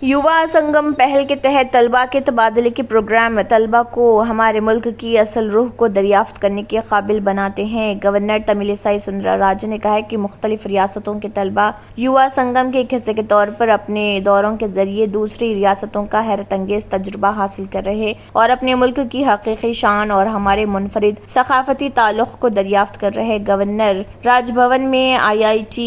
یووا سنگم پہل کے تحت طلباء کے تبادلے کے پروگرام طلباء کو ہمارے ملک کی اصل روح کو دریافت کرنے کے قابل بناتے ہیں۔ گورنر تمل سائی سندرا راجن نے کہا کہ مختلف ریاستوں کے طلباء یووا سنگم کے ایک حصے کے طور پر اپنے دوروں کے ذریعے دوسری ریاستوں کا حیرت انگیز تجربہ حاصل کر رہے اور اپنے ملک کی حقیقی شان اور ہمارے منفرد ثقافتی تعلق کو دریافت کر رہے۔ گورنر راج بھون میں IIT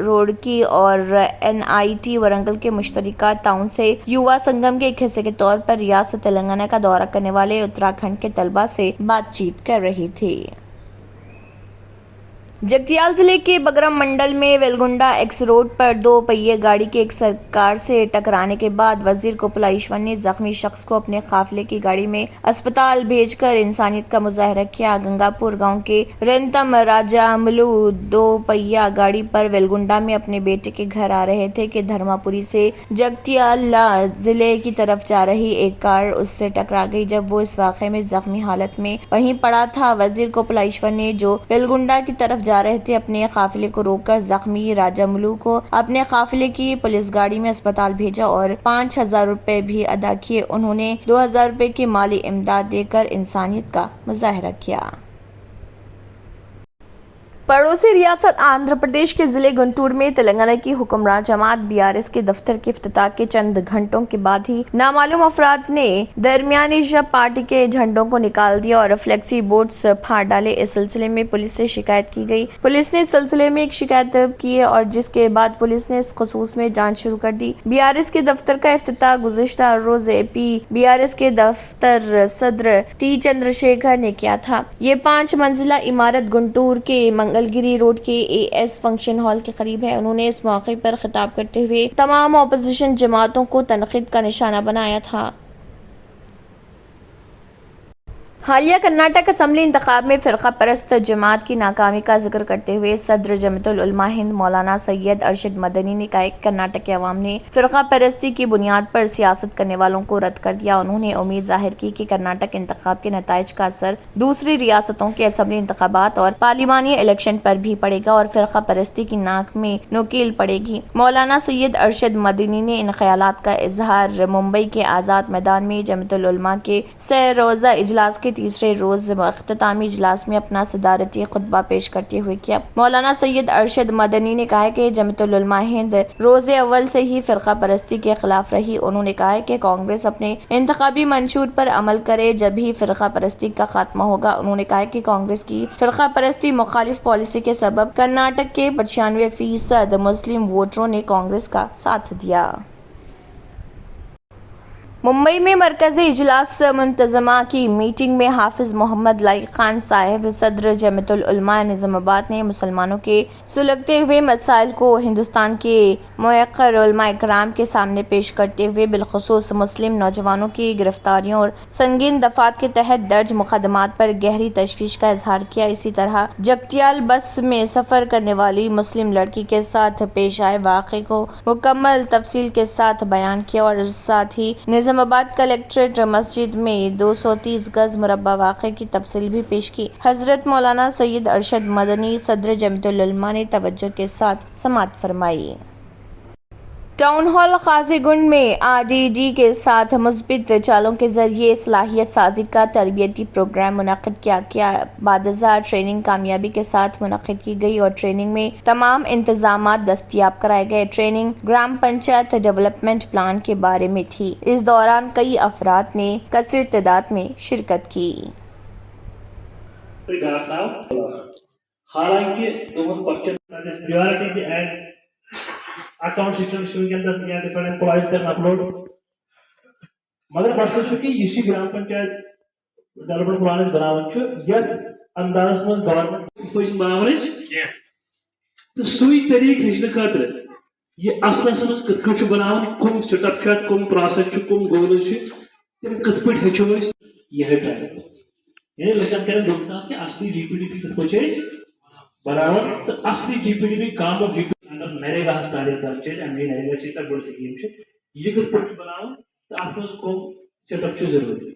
روڑکی اور NIT ورنگل کے مشترکہ تعاون سے یووا سنگم کے ایک حصے کے طور پر ریاست تلنگانہ کا دورہ کرنے والے اتراکھنڈ کے طلباء سے بات چیت کر رہی تھی۔ جگتیال ضلع کے بگرم منڈل میں ویلگنڈا ایکس روڈ پر دو پہیے گاڑی کے ایک کار سے ٹکرانے کے بعد وزیر کوپلا ایشور نے زخمی شخص کو اپنے قافلے کی گاڑی میں اسپتال بھیج کر انسانیت کا مظاہرہ کیا۔ گنگاپور گاؤں کے رنتم راجاملو دو پہیہ گاڑی پر ویلگنڈا میں اپنے بیٹے کے گھر آ رہے تھے کہ دھرماپوری سے جگتیال ضلع کی طرف جا رہی ایک کار اس سے ٹکرا گئی جب وہ اس واقعے میں زخمی حالت میں وہیں پڑا تھا۔ وزیر کوپلا ایشور نے جو ویلگنڈا کی طرف جا رہے تھے اپنے قافلے کو روک کر زخمی راجاملو کو اپنے قافلے کی پولیس گاڑی میں اسپتال بھیجا اور 5,000 روپے بھی ادا کیے۔ انہوں نے 2,000 روپے کی مالی امداد دے کر انسانیت کا مظاہرہ کیا۔ پڑوسی ریاست آندھرا پردیش کے ضلع گنٹور میں تلنگانہ کی حکمراں جماعت BRS کے دفتر کے افتتاح کے چند گھنٹوں کے بعد ہی نامعلوم افراد نے درمیانی شب پارٹی کے جھنڈوں کو نکال دیا اور فلیکسی بورڈز پھاڑ ڈالے۔ اس سلسلے میں پولیس سے شکایت کی گئی۔ پولیس نے اس سلسلے میں ایک شکایت طلب کی اور جس کے بعد پولیس نے اس خصوص میں جانچ شروع کر دی۔ BRS کے دفتر کا افتتاح گزشتہ روز BRS کے دفتر صدر T چندرشیکھر نے کیا تھا۔ یہ 5 منزلہ عمارت گنٹور کے منگلگیری روڈ کے AS فنکشن ہال کے قریب ہے۔ انہوں نے اس موقع پر خطاب کرتے ہوئے تمام اپوزیشن جماعتوں کو تنقید کا نشانہ بنایا تھا۔ حالیہ کرناٹک اسمبلی انتخاب میں فرقہ پرست جماعت کی ناکامی کا ذکر کرتے ہوئے صدر جمعیت العلماء ہند مولانا سید ارشد مدنی نے کہا کہ کرناٹک کے عوام نے فرقہ پرستی کی بنیاد پر سیاست کرنے والوں کو رد کر دیا۔ انہوں نے امید ظاہر کی کہ کرناٹک انتخاب کے نتائج کا اثر دوسری ریاستوں کے اسمبلی انتخابات اور پارلیمانی الیکشن پر بھی پڑے گا اور فرقہ پرستی کی ناک میں نکیل پڑے گی۔ مولانا سید ارشد مدنی نے ان خیالات کا اظہار ممبئی کے آزاد میدان میں جمعیت العلماء کے 3 روزہ اجلاس کے تیسرے روز اختتامی اجلاس میں اپنا صدارتی خطبہ پیش کرتے ہوئے کیا۔ مولانا سید ارشد مدنی نے کہا کہ جمعیت العلماء ہند روز اول سے ہی فرقہ پرستی کے خلاف رہی۔ انہوں نے کہا کہ کانگریس اپنے انتخابی منشور پر عمل کرے جب ہی فرقہ پرستی کا خاتمہ ہوگا۔ انہوں نے کہا کہ کانگریس کی فرقہ پرستی مخالف پالیسی کے سبب کرناٹک کے 95% مسلم ووٹروں نے کانگریس کا ساتھ دیا۔ ممبئی میں مرکزی اجلاس منتظمہ کی میٹنگ میں حافظ محمد لائق خان صاحب صدر جمعیت العلماء نظام آباد نے مسلمانوں کے سلگتے ہوئے مسائل کو ہندوستان کے موقر علماء کرام کے سامنے پیش کرتے ہوئے بالخصوص مسلم نوجوانوں کی گرفتاریوں اور سنگین دفعات کے تحت درج مقدمات پر گہری تشویش کا اظہار کیا۔ اسی طرح جگتیال بس میں سفر کرنے والی مسلم لڑکی کے ساتھ پیش آئے واقعے کو مکمل تفصیل کے ساتھ بیان کیا اور ساتھ ہی نظام آباد کلکٹریٹ مسجد میں 230 گز مربع واقعے کی تفصیل بھی پیش کی۔ حضرت مولانا سید ارشد مدنی صدر جمعیت العلماء نے توجہ کے ساتھ سماعت فرمائی۔ ٹاؤن ہال قاضی گنڈ میں RDD کے ساتھ مثبت چالوں کے ذریعے صلاحیت سازی کا تربیتی پروگرام منعقد کیا۔ بعد ازاں ٹریننگ کامیابی کے ساتھ منعقد کی گئی اور ٹریننگ میں تمام انتظامات دستیاب کرائے گئے۔ Training gram panchayat development plan کے بارے میں تھی۔ اس دوران کئی افراد نے کثیر تعداد میں شرکت کی۔ اکاؤنٹ سسٹم یا ڈفرنٹ امپلائز کرنا اپلوڈ مگر مسئلہ کہ یہ گرام پنچایت ڈیولپمنٹ پلان بنانا یت انداز من گورنمنٹ بنانا تو سی طریقہ ہچن خاطر یہ اصلس من کت پہ بنانا کم سٹپ کم پروسیس کم گولز تم کت پہ ہچو یہ ٹائم یعنی لکن کریں ڈوکٹر کہ اصلی GPDP کت پہ بنانا تو اصلی GPDP کام اور GPDP میرے گاس کاریہ کرتے ہیں امی نریگا سے بڑی سکیم ہے یہ کت پہ بناؤ تو آپ کو سیٹ اپ کی ضرورت ہے۔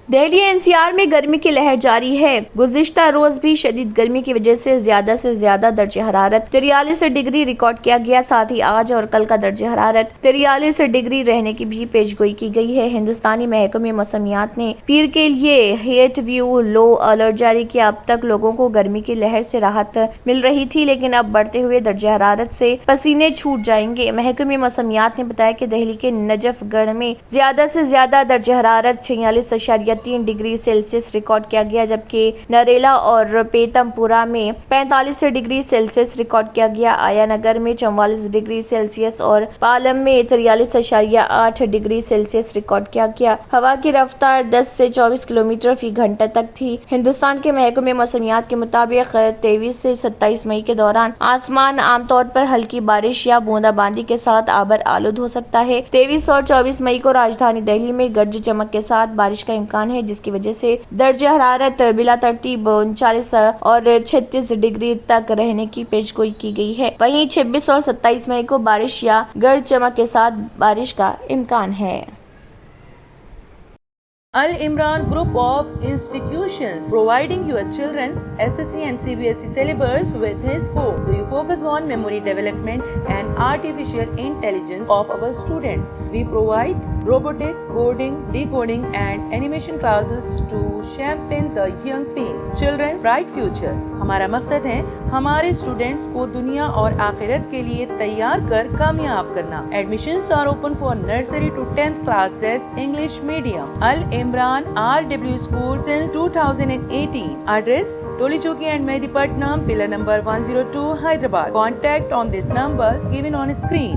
دہلی NCR میں گرمی کی لہر جاری ہے۔ گزشتہ روز بھی شدید گرمی کی وجہ سے زیادہ درجہ حرارت 43 ڈگری ریکارڈ کیا گیا۔ ساتھ ہی آج اور کل کا درجہ حرارت 43 ڈگری رہنے کی بھی پیشگوئی کی گئی ہے۔ ہندوستانی محکمہ موسمیات نے پیر کے لیے ہیٹ ویو لو الرٹ جاری کیا۔ اب تک لوگوں کو گرمی کی لہر سے راحت مل رہی تھی، لیکن اب بڑھتے ہوئے درجہ حرارت سے پسینے چھوٹ جائیں گے۔ محکمہ موسمیات نے بتایا کہ دہلی کے نجف گڑھ میں زیادہ درجہ حرارت 46.3 ڈگری سیلسیس ریکارڈ کیا گیا، جبکہ نریلا اور پیتم پورا میں 45 ڈگری سیلسیس ریکارڈ کیا گیا۔ آیا نگر میں 44 ڈگری سیلسیس اور پالم میں 43.8 ڈگری سیلسیس ریکارڈ کیا گیا۔ ہوا کی رفتار 10 سے 24 کلومیٹر فی گھنٹہ تک تھی۔ ہندوستان کے محکمہ موسمیات کے مطابق 23 سے 27 مئی کے دوران آسمان عام طور پر ہلکی بارش یا بوندا باندی کے ساتھ آبر آلود ہو سکتا ہے۔ 23 اور 24 مئی کو راجدھانی دہلی میں گرج چمک کے ساتھ بارش کا امکان ہے، جس کی وجہ سے درجہ حرارت بلا ترتیب 39 اور 36 ڈگری تک رہنے کی پیشگوئی کی گئی ہے۔ وہیں 26 اور 27 مئی کو بارش یا گرج چمک کے ساتھ بارش کا امکان ہے۔ Al Imran Group of Institutions, providing your children's SSC and CBSE syllabus with his course. So you focus on memory development and artificial intelligence of our students. We provide robotic, coding, decoding and animation classes to champion the young children's bright future. ہمارا مقصد ہے ہمارے students کو دنیا اور آخرت کے لیے تیار کر کامیاب کرنا۔ Admissions are open for nursery to 10th classes English medium. Al Imran RW School since 2018. Address Toli Chowki and Mehdi Patnam, pillar number 102, Hyderabad. Contact on these numbers given on screen.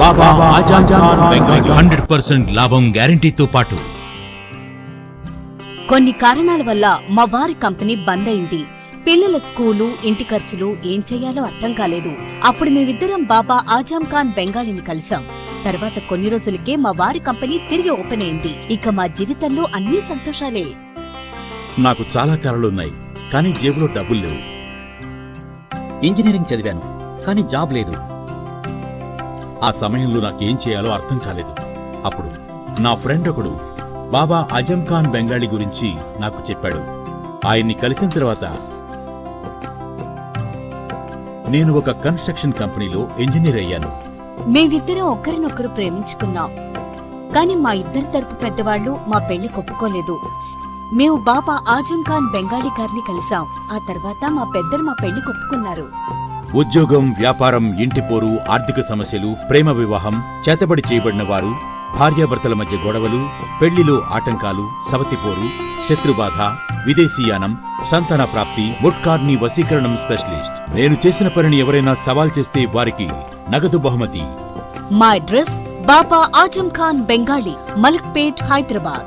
బాబా ఆజమ్ ఖాన్ బెంగాలీ 100% లాభం గ్యారంటీతో పాటు కొన్ని కారణాల వల్ల మా వారి company బంద్ అయింది. పిల్లల school, ఇంటి ఖర్చులు ఏం చెయ్యాలో అర్థం కాలేదు. అప్పుడు మేమిద్దరం బాబా ఆజం ఖాన్ బెంగాలీని కలిసాం. తర్వాత కొన్ని రోజులకే మా వారి కంపెనీ తిరిగి ఓపెన్ అయింది. ఇక మా జీవితంలో అన్ని సంతోషాలే. నాకు చాలా కలలున్నాయి, కానీ జేబులో డబ్బులు లేవు. ఇంజనీరింగ్ చదివాను, కానీ జాబ్ లేదు. ఆ సమయంలో నాకేం చేయాలో అర్థం కాలేదు. అప్పుడు నా ఫ్రెండ్ ఒకడు బాబా ఆజం ఖాన్ బెంగాలీ గురించి నాకు చెప్పాడు. ఆయన్ని కలిసిన తర్వాత నేను ఒక కన్స్ట్రక్షన్ కంపెనీలో ఇంజనీర్ అయ్యాను. మేమిద్దరం ఒకరినొకరు ప్రేమించుకున్నాం. కాని మా ఇద్దరి తరపు పెద్దవాళ్లు మా పెళ్లి ఒప్పుకోలేదు. మేము బాబా ఆజం ఖాన్ బెంగాలీ గారిని కలిసాం. ఆ తర్వాత మా పెద్దలు మా పెళ్లి ఒప్పుకున్నారు. ఉద్యోగం, వ్యాపారం, ఇంటి పోరు, ఆర్థిక సమస్యలు, ప్రేమ వివాహం, చేతబడి చేయబడిన వారు, భార్యాభర్తల మధ్య గొడవలు, పెళ్లిలో ఆటంకాలు, సవతిపోరు, శత్రుబాధ, విదేశీయానం, సంతాన ప్రాప్తి, ముట్కార్ని వశీకరణం స్పెషలిస్ట్. నేను చేసిన పనిని ఎవరైనా సవాల్ చేస్తే వారికి నగదు బహుమతి. మా అడ్రస్ బాబా ఆజం ఖాన్ బెంగాలీ, మలక్పేట్, హైదరాబాద్.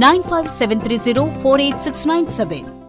9573048697।